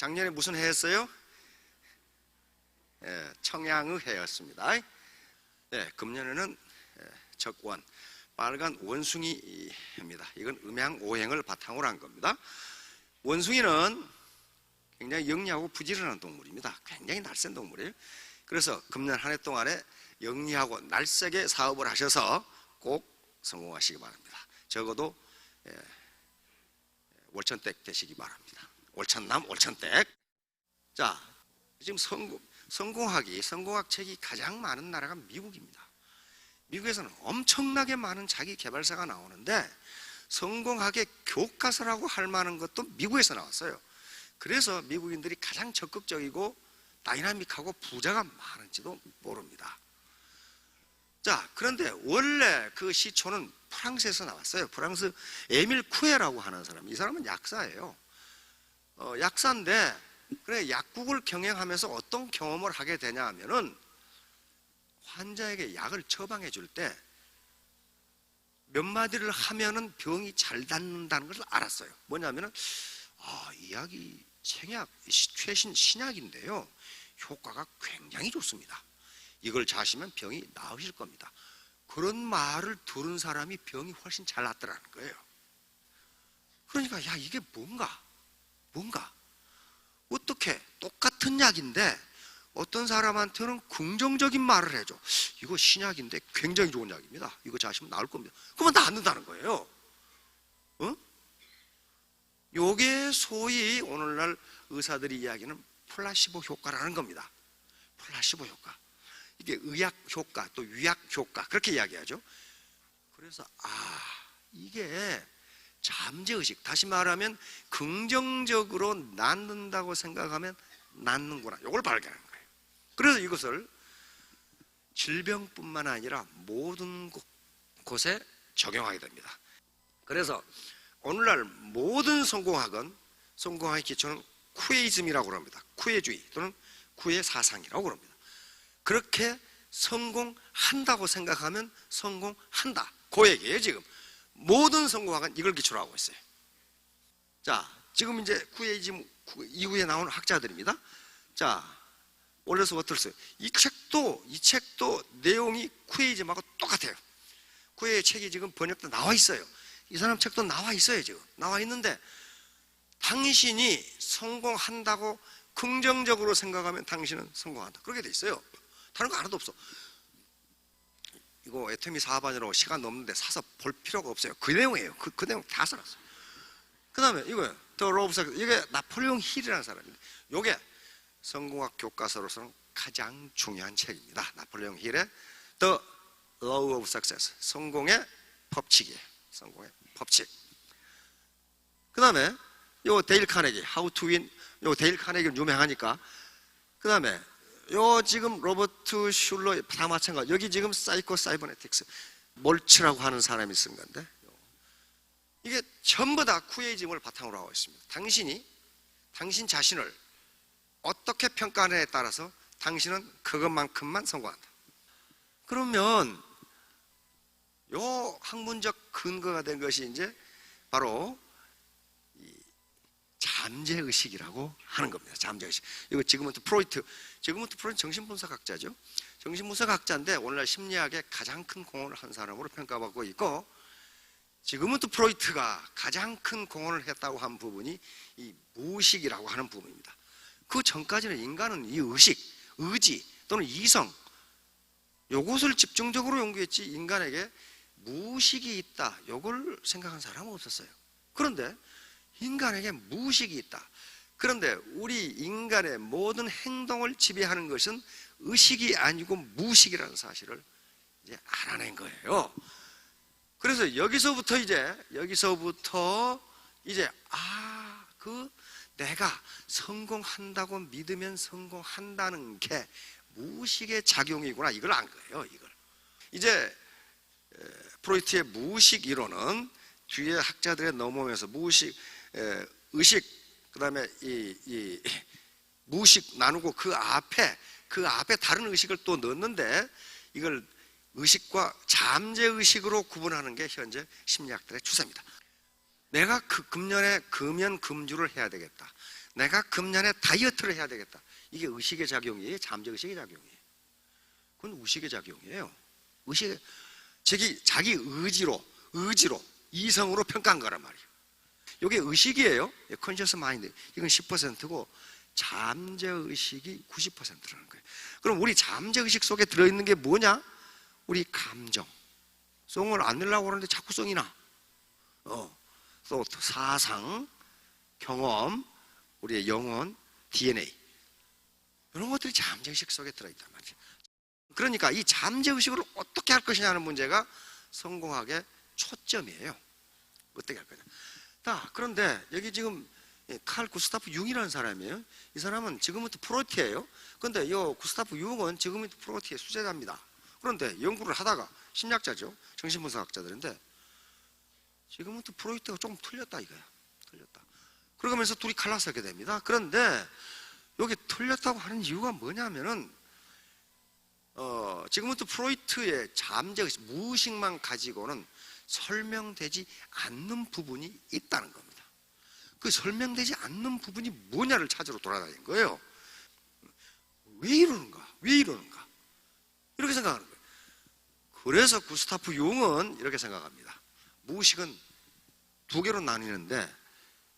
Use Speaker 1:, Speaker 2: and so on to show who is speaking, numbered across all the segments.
Speaker 1: 작년에 무슨 해였어요? 청양의 해였습니다. 금년에는 적원, 빨간 원숭이 해입니다. 이건 음양오행을 바탕으로 한 겁니다. 원숭이는 굉장히 영리하고 부지런한 동물입니다. 굉장히 날쌘 동물이에요. 그래서 금년 한 해 동안에 영리하고 날쌔게 사업을 하셔서 꼭 성공하시기 바랍니다. 적어도 월천댁 되시기 바랍니다. 월천남 월천댁. 자, 지금 성공학책이 가장 많은 나라가 미국입니다. 미국에서는 엄청나게 많은 자기 개발사가 나오는데 성공학의 교과서라고 할 만한 것도 미국에서 나왔어요. 그래서 미국인들이 가장 적극적이고 다이나믹하고 부자가 많은지도 모릅니다. 자, 그런데 원래 그 시초는 프랑스에서 나왔어요. 프랑스 에밀 쿠에라고 하는 사람. 이 사람은 약사예요. 약사인데 그래 약국을 경영하면서 어떤 경험을 하게 되냐 하면은 환자에게 약을 처방해 줄 때 몇 마디를 하면은 병이 잘 낫는다는 것을 알았어요. 뭐냐면은 이 약이 최신 신약인데요, 효과가 굉장히 좋습니다. 이걸 자시면 병이 나으실 겁니다. 그런 말을 들은 사람이 병이 훨씬 잘 낫더라는 거예요. 그러니까 이게 뭔가 어떻게 똑같은 약인데 어떤 사람한테는 긍정적인 말을 해줘. 이거 신약인데 굉장히 좋은 약입니다. 이거 자시면 나을 겁니다. 그러면 낫는다는 거예요. 요게 소위 오늘날 의사들이 이야기하는 플라시보 효과라는 겁니다. 플라시보 효과. 이게 의학 효과 또 유약 효과 그렇게 이야기하죠. 그래서 이게 잠재의식, 다시 말하면 긍정적으로 낫는다고 생각하면 낫는구나, 이걸 발견하는 거예요. 그래서 이것을 질병뿐만 아니라 모든 곳에 적용하게 됩니다. 그래서 오늘날 모든 성공학의 기초는 쿠에이즘이라고 합니다. 쿠에주의 또는 쿠에 사상이라고 합니다. 그렇게 성공한다고 생각하면 성공한다, 그 얘기예요. 지금 모든 성공학은 이걸 기초로 하고 있어요. 자, 지금 이제 쿠에이즘 이후에 나온 학자들입니다. 자, 올려서 워터스, 이 책도 내용이 쿠에이즘하고 똑같아요. 쿠에의 책이 지금 번역도 나와 있어요. 이 사람 책도 나와 있어요. 지금 나와 있는데 당신이 성공한다고 긍정적으로 생각하면 당신은 성공한다, 그렇게 돼 있어요. 다른 거 하나도 없어. 이거 애터미 4반이라고 시간 넘는데 사서 볼 필요가 없어요. 그 내용이에요. 그 내용 다 써놨어요. 그 다음에 이거예요. 더 로우 오브 석세스. 이게 나폴레옹 힐이라는 사람인데 이게 성공학 교과서로서는 가장 중요한 책입니다. 나폴레옹 힐의 The Law of Success, 성공의 법칙이에요. 성공의 법칙. 그 다음에 요 데일 카네기, How to Win. 요 데일 카네기는 유명하니까. 그 다음에 요 지금 로버트 슐러 다 마찬가지. 여기 지금 사이코 사이버네틱스 몰츠라고 하는 사람이 쓴 건데 이게 전부 다 쿠에이즘을 바탕으로 하고 있습니다. 당신 자신을 어떻게 평가하느냐에 따라서 당신은 그것만큼만 성공한다. 그러면 요 학문적 근거가 된 것이 이제 바로 잠재의식이라고 하는 겁니다. 잠재의식. 이거 지그문트 프로이트 정신분석학자죠. 정신분석학자인데 오늘날 심리학에 가장 큰 공헌을 한 사람으로 평가받고 있고, 지그문트 프로이트가 가장 큰 공헌을 했다고 한 부분이 이 무의식이라고 하는 부분입니다. 그 전까지는 인간은 이 의식, 의지 또는 이성, 요것을 집중적으로 연구했지 인간에게 무의식이 있다, 요걸 생각한 사람은 없었어요. 그런데 인간에게 무의식이 있다. 그런데 우리 인간의 모든 행동을 지배하는 것은 의식이 아니고 무의식이라는 사실을 이제 알아낸 거예요. 그래서 여기서부터 이제 내가 성공한다고 믿으면 성공한다는 게 무의식의 작용이구나, 이걸 안 거예요. 이걸 이제 프로이트의 무의식 이론은 뒤에 학자들의 넘어오면서 무의식, 의식, 그 다음에 이 무의식 나누고 그 앞에 다른 의식을 또 넣는데 이걸 의식과 잠재의식으로 구분하는 게 현재 심리학들의 추세입니다. 내가 금년에 금연금주를 해야 되겠다. 내가 금년에 다이어트를 해야 되겠다. 이게 의식의 작용이에요? 잠재의식의 작용이에요? 그건 의식의 작용이에요. 자기 의지로 이성으로 평가한 거란 말이에요. 이게 의식이에요. 컨셔스 마인드. 이건 10%고 잠재의식이 90%라는 거예요. 그럼 우리 잠재의식 속에 들어있는 게 뭐냐? 우리 감정. 송을 안 내려고 그러는데 자꾸 송이 나. 또 사상, 경험, 우리의 영혼, DNA. 이런 것들이 잠재의식 속에 들어있단 말이에요. 그러니까 이 잠재의식을 어떻게 할 것이냐는 문제가 성공학의 초점이에요. 어떻게 할 거냐. 그런데 여기 지금 칼 구스타프 융이라는 사람이에요. 이 사람은 지금부터 프로이트예요. 그런데 이 구스타프 융은 지금부터 프로이트의 수제자입니다. 그런데 연구를 하다가 심리학자죠. 정신분석학자들인데 지금부터 프로이트가 조금 틀렸다 이거야. 틀렸다. 그러면서 둘이 갈라서게 됩니다. 그런데 여기 틀렸다고 하는 이유가 뭐냐면은 지금부터 프로이트의 잠재의식, 무의식만 가지고는 설명되지 않는 부분이 있다는 겁니다. 그 설명되지 않는 부분이 뭐냐를 찾으러 돌아다닌 거예요. 왜 이러는가? 이렇게 생각하는 거예요. 그래서 구스타프 융은 이렇게 생각합니다. 무의식은 두 개로 나뉘는데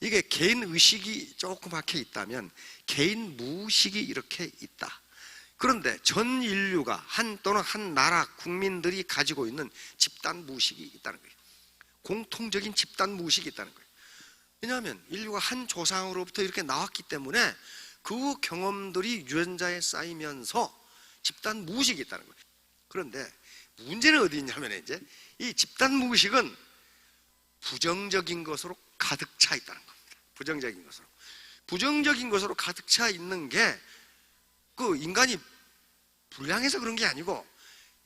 Speaker 1: 이게 개인 의식이 조그맣게 있다면 개인 무의식이 이렇게 있다. 그런데 전 인류가 또는 한 나라 국민들이 가지고 있는 집단 무의식이 있다는 거예요. 공통적인 집단 무의식이 있다는 거예요. 왜냐하면 인류가 한 조상으로부터 이렇게 나왔기 때문에 그 경험들이 유전자에 쌓이면서 집단 무의식이 있다는 거예요. 그런데 문제는 어디 있냐면 이제 이 집단 무의식은 부정적인 것으로 가득 차 있다는 겁니다. 부정적인 것으로 가득 차 있는 게 그 인간이 불량해서 그런 게 아니고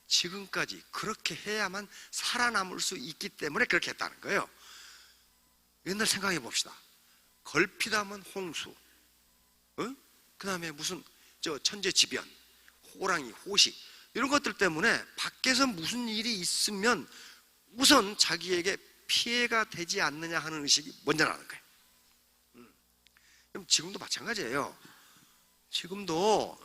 Speaker 1: 지금까지 그렇게 해야만 살아남을 수 있기 때문에 그렇게 했다는 거예요. 옛날 생각해 봅시다. 걸핏하면 홍수, 그 다음에 무슨 천재지변, 호랑이, 호식 이런 것들 때문에 밖에서 무슨 일이 있으면 우선 자기에게 피해가 되지 않느냐 하는 의식이 먼저 나는 거예요. 그럼 지금도 마찬가지예요. 지금도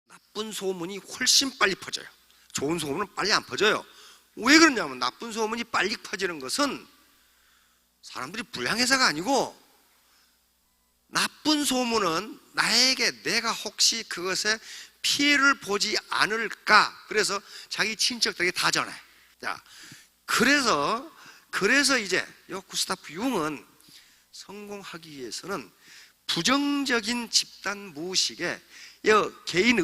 Speaker 1: 나쁜 소문이 훨씬 빨리 퍼져요. 좋은 소문은 빨리 안 퍼져요. 왜 그러냐면 나쁜 소문이 빨리 퍼지는 것은 사람들이 불량해서가 아니고 나쁜 소문은 내가 혹시 그것에 피해를 보지 않을까 그래서 자기 친척들에게 다 전해. 자, 그래서 이제 요 구스타프 융은 성공하기 위해서는 부정적인 집단 무의식에 개인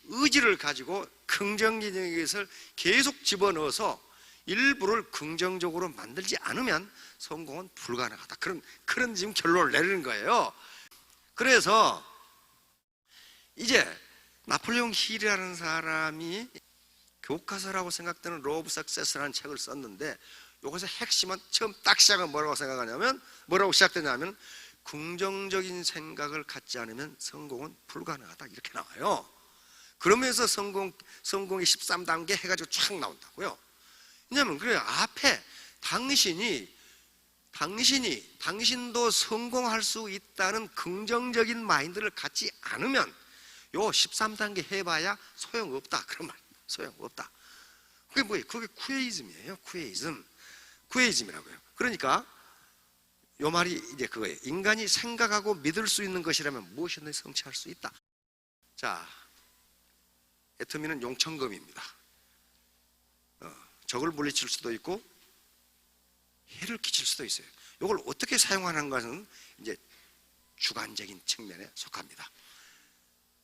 Speaker 1: 의지를 가지고 긍정적인 것을 계속 집어넣어서 일부를 긍정적으로 만들지 않으면 성공은 불가능하다. 그런 지금 결론을 내리는 거예요. 그래서 이제 나폴레옹 힐이라는 사람이 교과서라고 생각되는 로 오브 석세스라는 책을 썼는데 이것의 핵심은 처음 딱 시작은 뭐라고 시작되냐면 긍정적인 생각을 갖지 않으면 성공은 불가능하다 이렇게 나와요. 그러면서 성공의 13단계 해가지고 쫙 나온다고요. 왜냐하면 그래 앞에 당신도 성공할 수 있다는 긍정적인 마인드를 갖지 않으면 요 13단계 해봐야 소용없다 그런 말. 소용없다. 그게 뭐예요? 그게 쿠에이즘이에요. 쿠에이즘이라고요. 그러니까 요 말이 이제 그거예요. 인간이 생각하고 믿을 수 있는 것이라면 무엇이든지 성취할 수 있다. 자, 애터미는 용천금입니다. 적을 물리칠 수도 있고 해를 끼칠 수도 있어요. 이걸 어떻게 사용하는 것은 이제 주관적인 측면에 속합니다.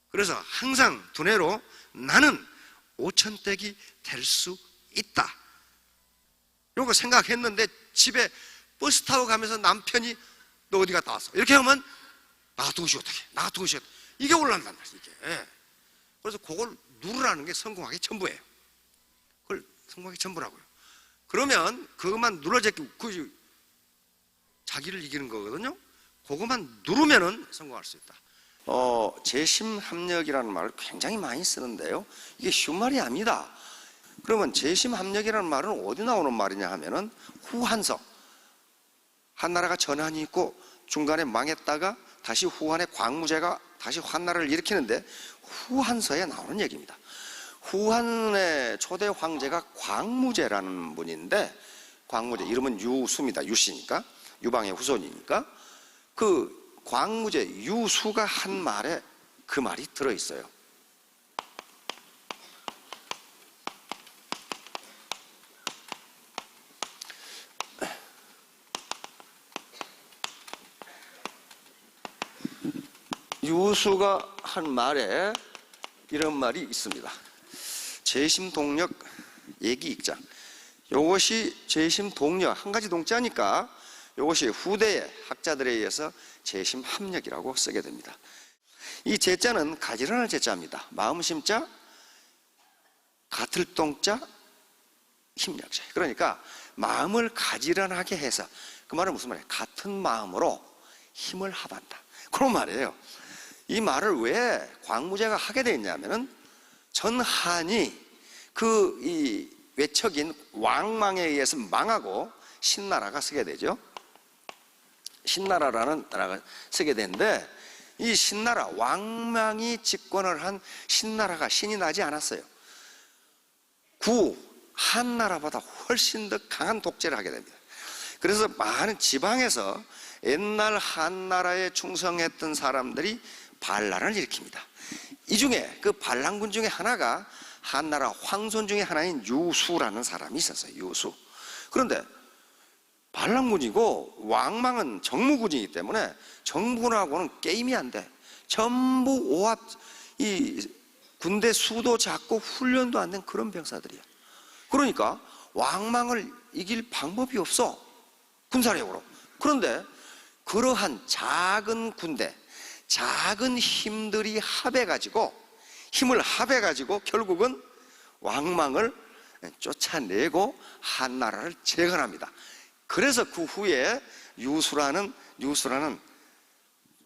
Speaker 1: 그래서 항상 두뇌로 나는 5천대기 될 수 있다. 요거 생각했는데 집에 버스 타고 가면서 남편이 너 어디 갔다 왔어? 이렇게 하면 나가두고 쉬어 어떡해. 이게 올라간단 말이에요. 이게. 그래서 그걸 누르라는 게 성공하기 전부예요. 그걸 성공하기 전부라고요. 그러면 그것만 눌러제끼고 자기를 이기는 거거든요. 그것만 누르면은 성공할 수 있다. 재심합력이라는 말을 굉장히 많이 쓰는데요. 이게 쉬운 말이 아닙니다. 그러면 재심합력이라는 말은 어디 나오는 말이냐 하면은 후한석. 한 나라가 전환이 있고 중간에 망했다가 다시 후한의 광무제가 다시 환나라를 일으키는데 후한서에 나오는 얘기입니다. 후한의 초대 황제가 광무제라는 분인데, 광무제 이름은 유수입니다. 유씨니까, 유방의 후손이니까. 그 광무제 유수가 한 말에 그 말이 들어있어요. 유수가 한 말에 이런 말이 있습니다. 재심동력 얘기익장. 이것이 재심동력, 한 가지 동자니까 이것이 후대의 학자들에 의해서 재심합력이라고 쓰게 됩니다. 이 제자는 가지런할 제자입니다. 마음심자, 가틀동자, 힘력자. 그러니까 마음을 가지런하게 해서, 그 말은 무슨 말이에요? 같은 마음으로 힘을 합한다, 그런 말이에요. 이 말을 왜 광무제가 하게 되었냐면은, 전한이 이 외척인 왕망에 의해서 망하고 신나라가 서게 되죠. 신나라라는 나라가 서게 되는데, 이 신나라, 왕망이 집권을 한 신나라가 신이 나지 않았어요. 한나라보다 훨씬 더 강한 독재를 하게 됩니다. 그래서 많은 지방에서 옛날 한나라에 충성했던 사람들이 반란을 일으킵니다. 이 중에 그 반란군 중에 하나가 한나라 황손 중에 하나인 유수라는 사람이 있었어요. 유수. 그런데 반란군이고 왕망은 정무군이기 때문에 정부군하고는 게임이 안 돼. 전부 오합, 이 군대 수도 작고 훈련도 안 된 그런 병사들이야. 그러니까 왕망을 이길 방법이 없어, 군사력으로. 그런데 그러한 작은 군대, 작은 힘들이 힘을 합해가지고 결국은 왕망을 쫓아내고 한나라를 재건합니다. 그래서 그 후에 유수라는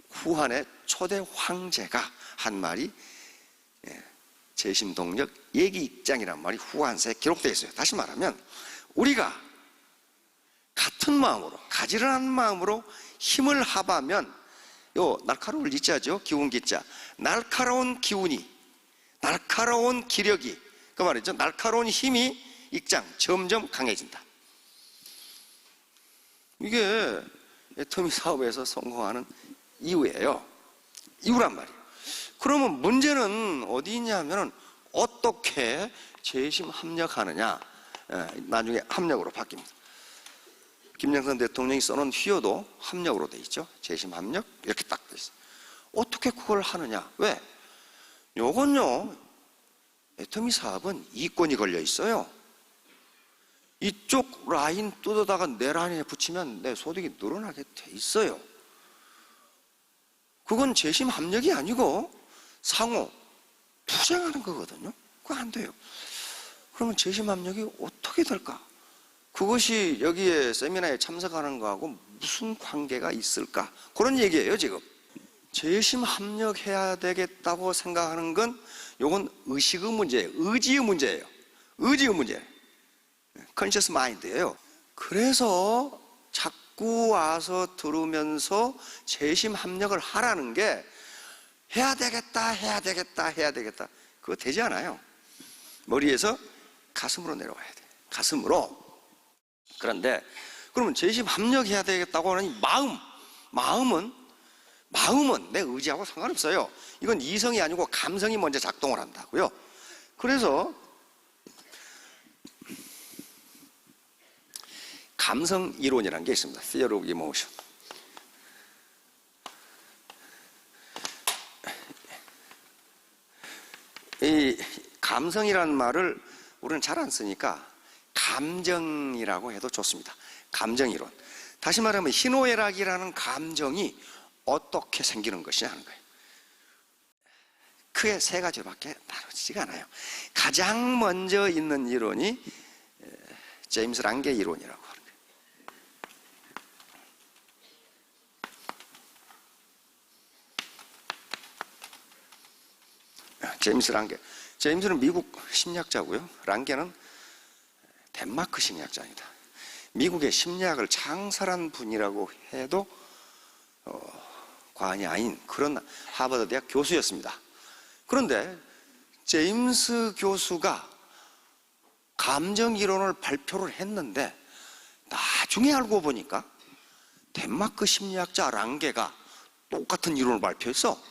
Speaker 1: 후한의 초대 황제가 한 말이 재심동력 얘기익장이라는 말이 후한서에 기록되어 있어요. 다시 말하면 우리가 같은 마음으로, 가지런한 마음으로 힘을 합하면, 요 날카로울 이자죠, 기운 기자, 날카로운 기운이, 날카로운 기력이, 그 말이죠, 날카로운 힘이 익장, 점점 강해진다. 이게 애터미 사업에서 성공하는 이유예요. 이유란 말이에요. 그러면 문제는 어디 있냐면 어떻게 재심 합력하느냐. 나중에 합력으로 바뀝니다. 김영삼 대통령이 써놓은 휘어도 합력으로 돼 있죠. 재심 합력 이렇게 딱 돼 있어요. 어떻게 그걸 하느냐? 왜? 요건요, 애터미 사업은 이권이 걸려 있어요. 이쪽 라인 뜯어다가 내 라인에 붙이면 내 소득이 늘어나게 돼 있어요. 그건 재심 합력이 아니고 상호 투쟁하는 거거든요. 그거 안 돼요. 그러면 재심 합력이 어떻게 될까? 그것이 여기에 세미나에 참석하는 거하고 무슨 관계가 있을까? 그런 얘기예요, 지금. 재심 합력해야 되겠다고 생각하는 건 요건 의식의 문제예요. 의지의 문제예요. 의지의 문제. 컨셔스 마인드예요. 그래서 자꾸 와서 들으면서 재심 합력을 하라는 게 해야 되겠다. 그거 되지 않아요. 머리에서 가슴으로 내려와야 돼. 가슴으로. 그런데 그러면 재심 합력해야 되겠다고 하는 마음은 내 의지하고 상관없어요. 이건 이성이 아니고 감성이 먼저 작동을 한다고요. 그래서 감성 이론이라는 게 있습니다. Theory of Emotion. 이 감성이라는 말을 우리는 잘 안 쓰니까 감정이라고 해도 좋습니다. 감정 이론. 다시 말하면 희노애락이라는 감정이 어떻게 생기는 것이냐 하는 거예요. 크게 세 가지로밖에 나눠지지가 않아요. 가장 먼저 있는 이론이 제임스 랑게 이론이라고 하는 거예요. 제임스 랑게. 제임스는 미국 심리학자고요. 랑게는 덴마크 심리학자입니다. 미국의 심리학을 창설한 분이라고 해도 과언이 아닌 그런 하버드 대학 교수였습니다. 그런데 제임스 교수가 감정 이론을 발표를 했는데 나중에 알고 보니까 덴마크 심리학자 랑게가 똑같은 이론을 발표했어.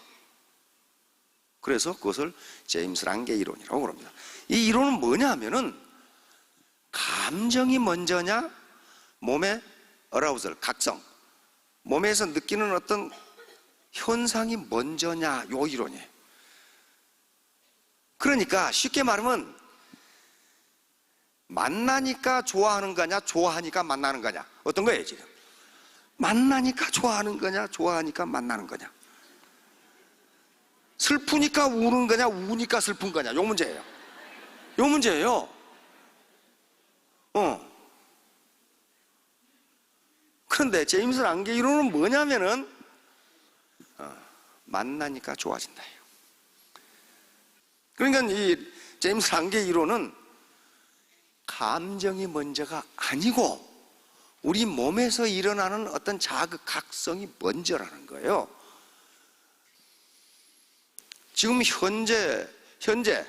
Speaker 1: 그래서 그것을 제임스 랑게 이론이라고 그럽니다. 이 이론은 뭐냐 하면은 감정이 먼저냐, 몸의 어라우설, 각성, 몸에서 느끼는 어떤 현상이 먼저냐, 요 이론이에요. 그러니까 쉽게 말하면 만나니까 좋아하는 거냐, 좋아하니까 만나는 거냐, 어떤 거예요 지금? 만나니까 좋아하는 거냐, 좋아하니까 만나는 거냐, 슬프니까 우는 거냐, 우니까 슬픈 거냐, 요 문제예요. 요 문제예요. 그런데 제임스 랑게 이론은 뭐냐면은 만나니까 좋아진다. 그러니까 이 제임스 랑게 이론은 감정이 먼저가 아니고 우리 몸에서 일어나는 어떤 자극, 각성이 먼저라는 거예요. 지금 현재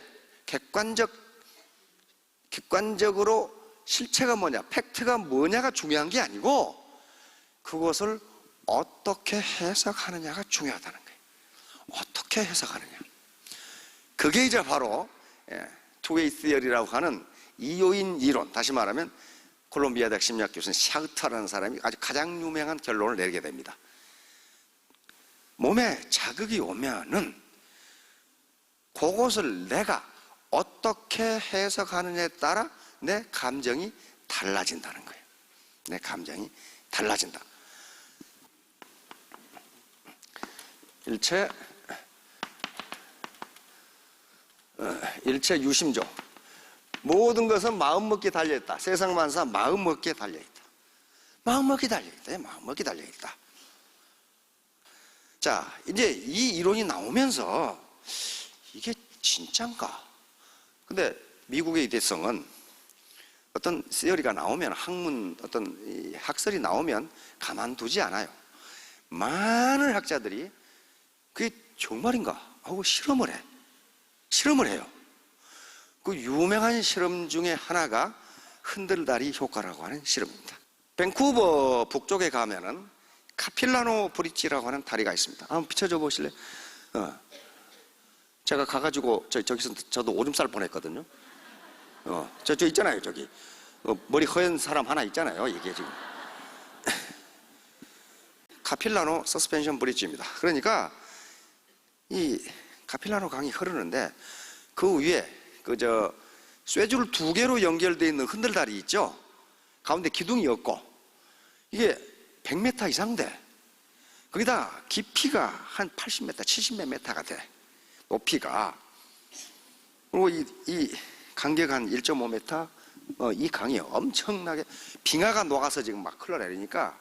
Speaker 1: 객관적으로 실체가 뭐냐, 팩트가 뭐냐가 중요한 게 아니고 그것을 어떻게 해석하느냐가 중요하다는 거예요. 어떻게 해석하느냐. 그게 이제 바로 투웨이 시어리라고 하는 이요인 이론, 다시 말하면 콜롬비아 대학 심리학 교수인 샤흐터라는 사람이 아주 가장 유명한 결론을 내리게 됩니다. 몸에 자극이 오면은 그것을 내가 어떻게 해석하느냐에 따라 내 감정이 달라진다는 거예요. 내 감정이 달라진다. 일체 유심조. 모든 것은 마음먹기에 달려있다. 세상 만사 마음먹기에 달려있다. 마음먹기에 달려있다. 마음먹기에 달려있다. 자, 이제 이 이론이 나오면서 이게 진짠가? 근데 미국의 이 대성은 어떤 시어리가 나오면, 학문, 어떤 학설이 나오면 가만두지 않아요. 많은 학자들이 그게 정말인가 하고 실험을 해요. 그 유명한 실험 중에 하나가 흔들다리 효과라고 하는 실험입니다. 밴쿠버 북쪽에 가면은 카필라노 브릿지라고 하는 다리가 있습니다. 한번 비춰줘 보실래요? 제가 가가지고 저기서 저도 오줌 쌀 뻔했거든요. 저 있잖아요, 저기 머리 허연 사람 하나 있잖아요. 이게 지금 카필라노 서스펜션 브릿지입니다. 그러니까 이 카필라노 강이 흐르는데 그 위에 쇠줄 2개로 연결되어 있는 흔들다리 있죠. 가운데 기둥이 없고 이게 100m 이상 돼. 거기다 깊이가 한 80m, 70몇 m가 돼. 높이가. 그리고 이 간격 한 1.5m. 이 강이 엄청나게 빙하가 녹아서 지금 막 흘러내리니까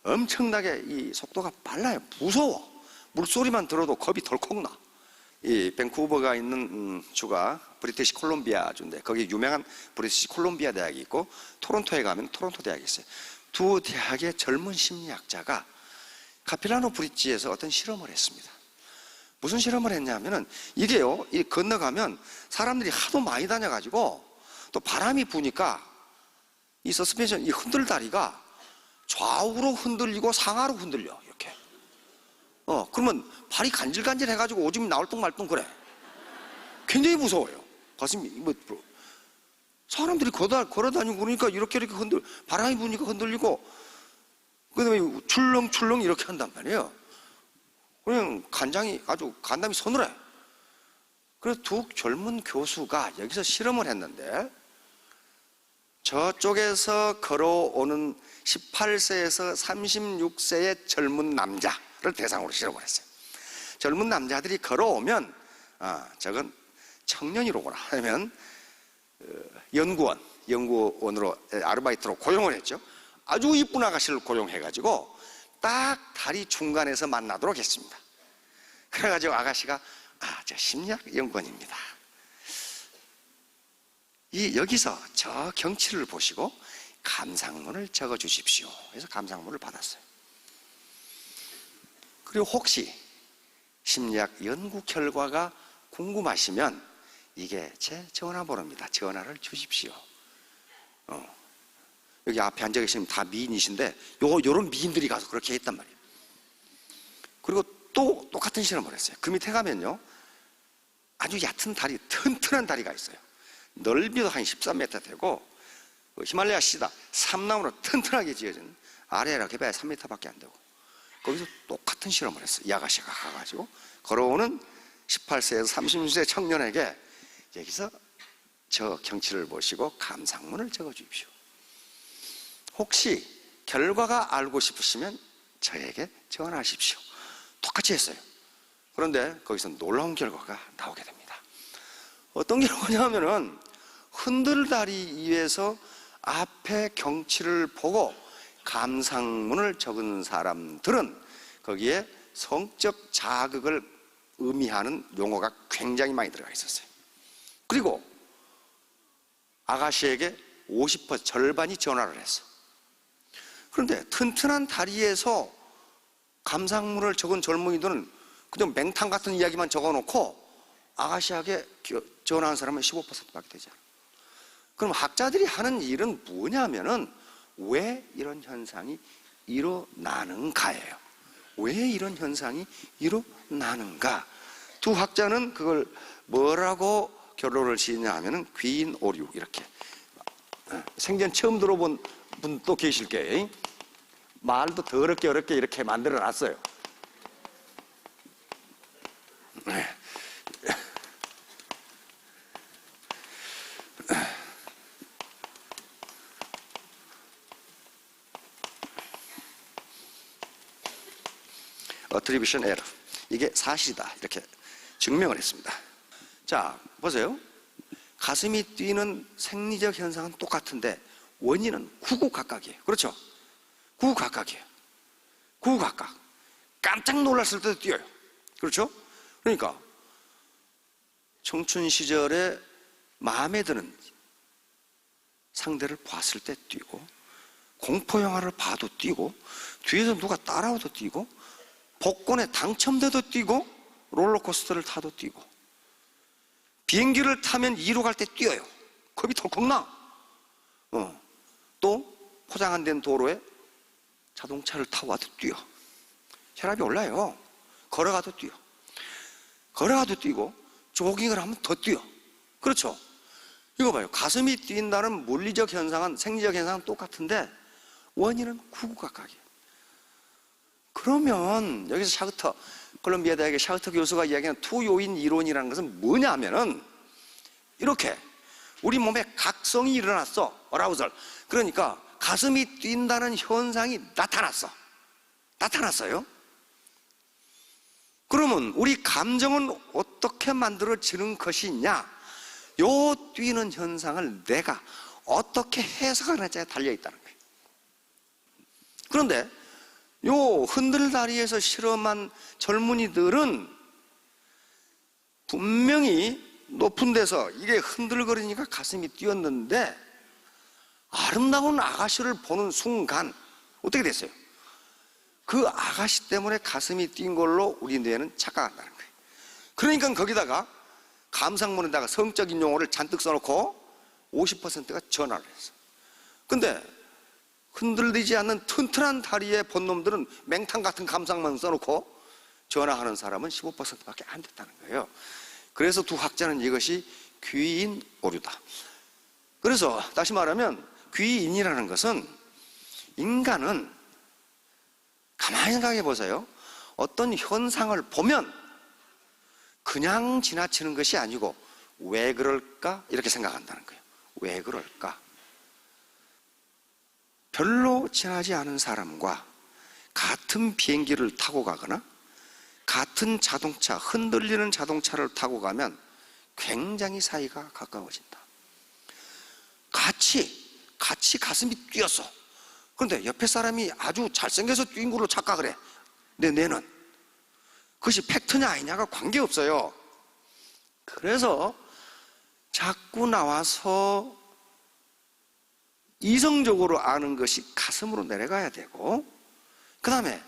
Speaker 1: 엄청나게 이 속도가 빨라요. 무서워. 물소리만 들어도 겁이 덜컥 나. 이 밴쿠버가 있는 주가 브리티시 콜롬비아 주인데 거기 유명한 브리티시 콜롬비아 대학이 있고 토론토에 가면 토론토 대학이 있어요. 두 대학의 젊은 심리학자가 카필라노 브릿지에서 어떤 실험을 했습니다. 무슨 실험을 했냐면은 이게요, 이 건너가면 사람들이 하도 많이 다녀가지고 또 바람이 부니까 이 서스펜션, 이 흔들다리가 좌우로 흔들리고 상하로 흔들려, 이렇게. 그러면 발이 간질간질 해가지고 오줌이 나올 뚱 말 뚱 그래. 굉장히 무서워요. 가슴이, 사람들이 걸어 다니고 그러니까 이렇게 바람이 부니까 흔들리고, 그 다음에 출렁출렁 이렇게 한단 말이에요. 그냥 간담이 서늘해. 그래서 두 젊은 교수가 여기서 실험을 했는데, 저쪽에서 걸어오는 18세에서 36세의 젊은 남자를 대상으로 실험을 했어요. 젊은 남자들이 걸어오면, 저건 청년이로구나 하면, 연구원으로 아르바이트로 고용을 했죠. 아주 이쁜 아가씨를 고용해가지고 딱 다리 중간에서 만나도록 했습니다. 그래가지고 아가씨가 저 심리학 연구원입니다. 여기서 저 경치를 보시고 감상문을 적어 주십시오. 그래서 감상문을 받았어요. 그리고 혹시 심리학 연구 결과가 궁금하시면 이게 제 전화번호입니다. 전화를 주십시오. 여기 앞에 앉아 계시면 다 미인이신데 요런 미인들이 가서 그렇게 했단 말이에요. 그리고 또 똑같은 실험을 했어요. 그 밑에 가면요, 아주 얕은 다리, 튼튼한 다리가 있어요. 넓이도 한 13m 되고, 히말라야 시다 삼나무로 튼튼하게 지어진, 아래라 해봐야 3m밖에 안 되고, 거기서 똑같은 실험을 했어요. 이 아가씨가 가가지고 걸어오는 18세에서 30세 청년에게 여기서 저 경치를 보시고 감상문을 적어 주십시오. 혹시 결과가 알고 싶으시면 저에게 전화하십시오. 똑같이 했어요. 그런데 거기서 놀라운 결과가 나오게 됩니다. 어떤 결과냐면은 흔들다리 위에서 앞에 경치를 보고 감상문을 적은 사람들은 거기에 성적 자극을 의미하는 용어가 굉장히 많이 들어가 있었어요. 그리고 아가씨에게 50% 절반이 전화를 했어. 그런데 튼튼한 다리에서 감상문을 적은 젊은이들은 그냥 맹탕 같은 이야기만 적어놓고 아가씨에게 전화한 사람은 15%밖에 되지 않아. 그럼 학자들이 하는 일은 뭐냐면은 왜 이런 현상이 일어나는가예요. 왜 이런 현상이 일어나는가? 두 학자는 그걸 뭐라고 결론을 지으냐 하면은 귀인 오류, 이렇게. 생전 처음 들어본 분도 계실 거예요. 말도 더럽게 어렵게 이렇게 만들어 놨어요. attribution error, 이게 사실이다 이렇게 증명을 했습니다. 자, 보세요. 가슴이 뛰는 생리적 현상은 똑같은데 원인은 구구각각이에요. 그렇죠? 구구각각이에요. 구구각각. 깜짝 놀랐을 때도 뛰어요. 그렇죠? 그러니까 청춘 시절에 마음에 드는 상대를 봤을 때 뛰고, 공포 영화를 봐도 뛰고, 뒤에서 누가 따라와도 뛰고, 복권에 당첨돼도 뛰고, 롤러코스터를 타도 뛰고, 비행기를 타면 2로 갈 때 뛰어요. 겁이 덜컥 나. 또 포장 안 된 도로에 자동차를 타고 와도 뛰어. 혈압이 올라요. 걸어가도 뛰어. 걸어가도 뛰고, 조깅을 하면 더 뛰어. 그렇죠? 이거 봐요. 가슴이 뛴다는 물리적 현상은, 생리적 현상은 똑같은데 원인은 구구각각이에요. 그러면 여기서 콜롬비아 대학의 샤흐터 교수가 이야기하는 투요인 이론이라는 것은 뭐냐 하면은 이렇게 우리 몸에 각성이 일어났어. 어라우설. 그러니까 가슴이 뛴다는 현상이 나타났어요. 그러면 우리 감정은 어떻게 만들어지는 것이냐? 요 뛰는 현상을 내가 어떻게 해석하느냐에 달려있다는 거예요. 그런데 요 흔들다리에서 실험한 젊은이들은 분명히 높은 데서 이게 흔들거리니까 가슴이 뛰었는데 아름다운 아가씨를 보는 순간 어떻게 됐어요? 그 아가씨 때문에 가슴이 뛴 걸로 우리 뇌는 착각한다는 거예요. 그러니까 거기다가 감상문에다가 성적인 용어를 잔뜩 써놓고 50%가 전화를 했어. 근데 흔들리지 않는 튼튼한 다리에 본 놈들은 맹탕 같은 감상문 써놓고 전화하는 사람은 15%밖에 안 됐다는 거예요. 그래서 두 학자는 이것이 귀인 오류다. 그래서 다시 말하면 귀인이라는 것은, 인간은 가만히 생각해 보세요. 어떤 현상을 보면 그냥 지나치는 것이 아니고 왜 그럴까? 이렇게 생각한다는 거예요. 왜 그럴까? 별로 친하지 않은 사람과 같은 비행기를 타고 가거나 같은 자동차, 흔들리는 자동차를 타고 가면 굉장히 사이가 가까워진다. 같이 가슴이 뛰었어. 그런데 옆에 사람이 아주 잘생겨서 뛴 걸로 착각을 해. 내 뇌는. 그것이 팩트냐 아니냐가 관계없어요. 그래서 자꾸 나와서 이성적으로 아는 것이 가슴으로 내려가야 되고, 그 다음에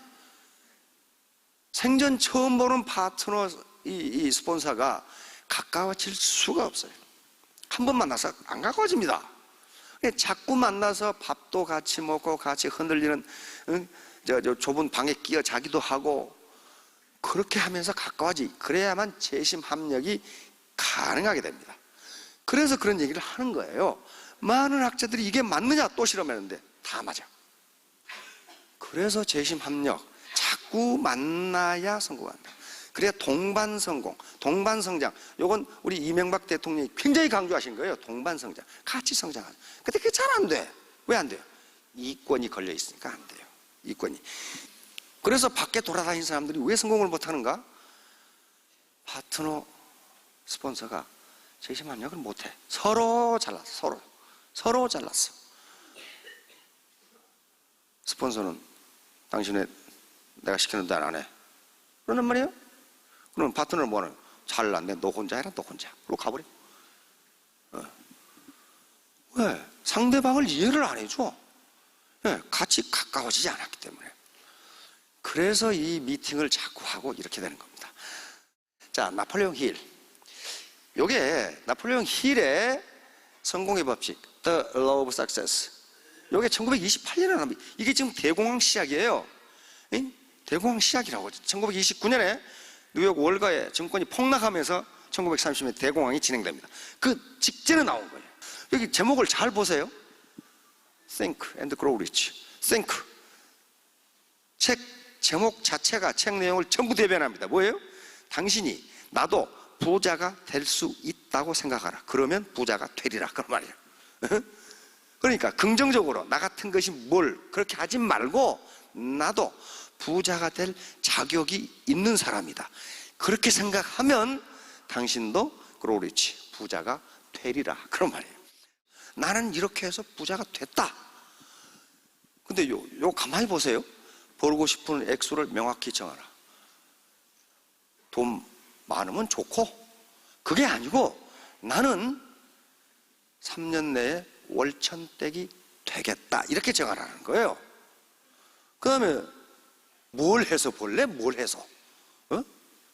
Speaker 1: 생전 처음 보는 파트너 이 스폰서가 가까워질 수가 없어요. 한 번 만나서 안 가까워집니다. 자꾸 만나서 밥도 같이 먹고 같이 흔들리는 저 좁은 방에 끼어 자기도 하고 그렇게 하면서 가까워지. 그래야만 재심 합력이 가능하게 됩니다. 그래서 그런 얘기를 하는 거예요. 많은 학자들이 이게 맞느냐 또 실험했는데 다 맞아. 그래서 재심 합력 자꾸 만나야 성공한다. 그래야 동반성공, 동반성장. 요건 우리 이명박 대통령이 굉장히 강조하신 거예요. 동반성장, 같이 성장하자. 근데 그게 잘 안 돼. 왜 안 돼요? 이권이 걸려 있으니까 안 돼요. 이권이. 그래서 밖에 돌아다니는 사람들이 왜 성공을 못하는가? 파트너 스폰서가 재심 합력을 못해. 서로 잘랐어. 서로 잘랐어. 스폰서는 당신의 내가 시켰는데 안 해. 그러는 말이에요. 그럼 파트너는 뭐하는? 잘났네. 너 혼자 해라. 너 혼자. 그리고 가버려. 왜? 상대방을 이해를 안 해줘. 같이 가까워지지 않았기 때문에. 그래서 이 미팅을 자꾸 하고 이렇게 되는 겁니다. 자, 나폴레옹 힐. 요게 나폴레옹 힐의 성공의 법칙, The Law of Success. 요게 1928년에 나옵니다. 이게 지금 대공황 시작이에요. 대공황 시작이라고. 1929년에 뉴욕 월가의 증권이 폭락하면서 1930년에 대공황이 진행됩니다. 그 직전에 나온 거예요. 여기 제목을 잘 보세요. Think and Grow Rich. Think. 책 제목 자체가 책 내용을 전부 대변합니다. 뭐예요? 당신이 나도 부자가 될 수 있다고 생각하라. 그러면 부자가 되리라. 그런 말이에요. 그러니까 긍정적으로 나 같은 것이 뭘 그렇게 하지 말고 나도 부자가 될 자격이 있는 사람이다. 그렇게 생각하면 당신도 grow rich, 부자가 되리라. 그런 말이에요. 나는 이렇게 해서 부자가 됐다. 근데 요 가만히 보세요. 벌고 싶은 액수를 명확히 정하라. 돈 많으면 좋고 그게 아니고 나는 3년 내에 월천댁이 되겠다. 이렇게 정하라는 거예요. 그 다음에 뭘 해서 볼래? 뭘 해서?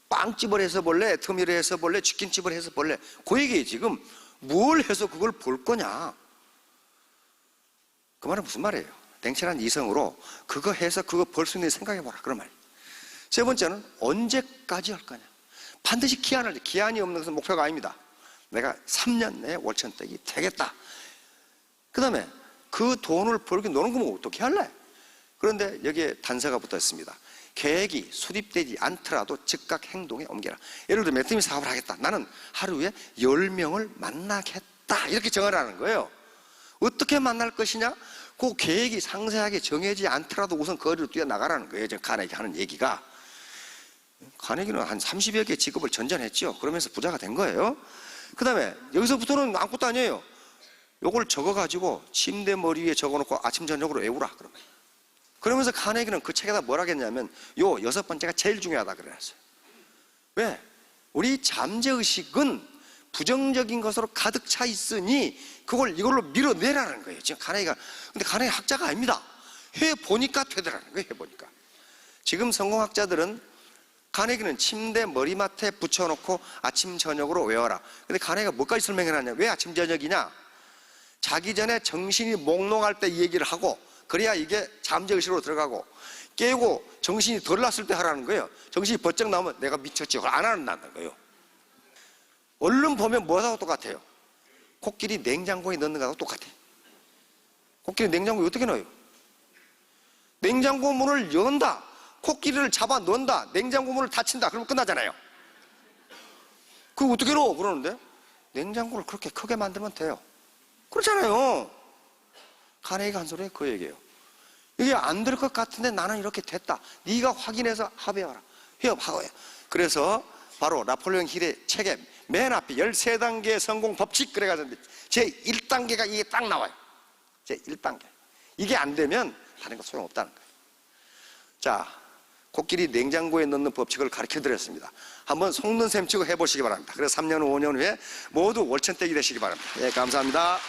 Speaker 1: 빵집을 해서 볼래? 터미를 해서 볼래? 치킨집을 해서 볼래? 그 얘기예요. 지금 뭘 해서 그걸 볼 거냐? 그 말은 무슨 말이에요? 냉철한 이성으로 그거 해서 그거 벌 수 있는 생각해보라. 그런 말이에요. 세 번째는 언제까지 할 거냐? 반드시 기한이 없는 것은 목표가 아닙니다. 내가 3년 내에 월천댁이 되겠다. 그 다음에 그 돈을 벌기 노는 거면 어떻게 할래? 그런데 여기에 단서가 붙어 있습니다. 계획이 수립되지 않더라도 즉각 행동에 옮겨라. 예를 들어 매트미 사업을 하겠다. 나는 하루에 10명을 만나겠다. 이렇게 정하라는 거예요. 어떻게 만날 것이냐? 그 계획이 상세하게 정해지지 않더라도 우선 거리로 뛰어나가라는 거예요. 지금 카네기 하는 얘기가. 카네기는 한 30여 개 직업을 전전했죠. 그러면서 부자가 된 거예요. 그 다음에 여기서부터는 아무것도 아니에요. 요걸 적어가지고 침대 머리 위에 적어놓고 아침 저녁으로 외우라. 그러면서 카네기는 그 책에다 뭘 하겠냐면 요 6번째가 제일 중요하다 그랬어요. 왜? 우리 잠재의식은 부정적인 것으로 가득 차 있으니 이걸로 밀어내라는 거예요. 지금 카네기가. 근데 카네기 학자가 아닙니다. 해보니까 되더라는 거예요. 해보니까. 지금 성공학자들은 카네기는 침대 머리맡에 붙여놓고 아침 저녁으로 외워라. 근데 카네기가 뭐까지 설명해놨냐? 왜 아침 저녁이냐? 자기 전에 정신이 몽롱할 때 이 얘기를 하고 그래야 이게 잠재의식으로 들어가고 깨고 정신이 덜 났을 때 하라는 거예요. 정신이 번쩍 나오면 내가 미쳤지. 그걸 안 한다는 거예요. 얼른 보면 뭐하고 똑같아요? 코끼리 냉장고에 넣는 거하고 똑같아요. 코끼리 냉장고에 어떻게 넣어요? 냉장고 문을 연다. 코끼리를 잡아 넣는다. 냉장고 문을 닫힌다. 그러면 끝나잖아요. 그거 어떻게 넣어? 그러는데 냉장고를 그렇게 크게 만들면 돼요. 그렇잖아요. 카네기가 한 소리에 그 얘기예요. 이게 안 될 것 같은데 나는 이렇게 됐다. 네가 확인해서 합의해라. 협하고요. 그래서 바로 나폴레옹 힐의 책에 맨 앞에 13단계 성공 법칙 그래가지고 제 1단계가 이게 딱 나와요. 제 1단계. 이게 안 되면 다른 거 소용없다는 거예요. 자, 코끼리 냉장고에 넣는 법칙을 가르쳐 드렸습니다. 한번 속는 셈 치고 해보시기 바랍니다. 그래서 3년, 5년 후에 모두 월천댁이 되시기 바랍니다. 예, 감사합니다.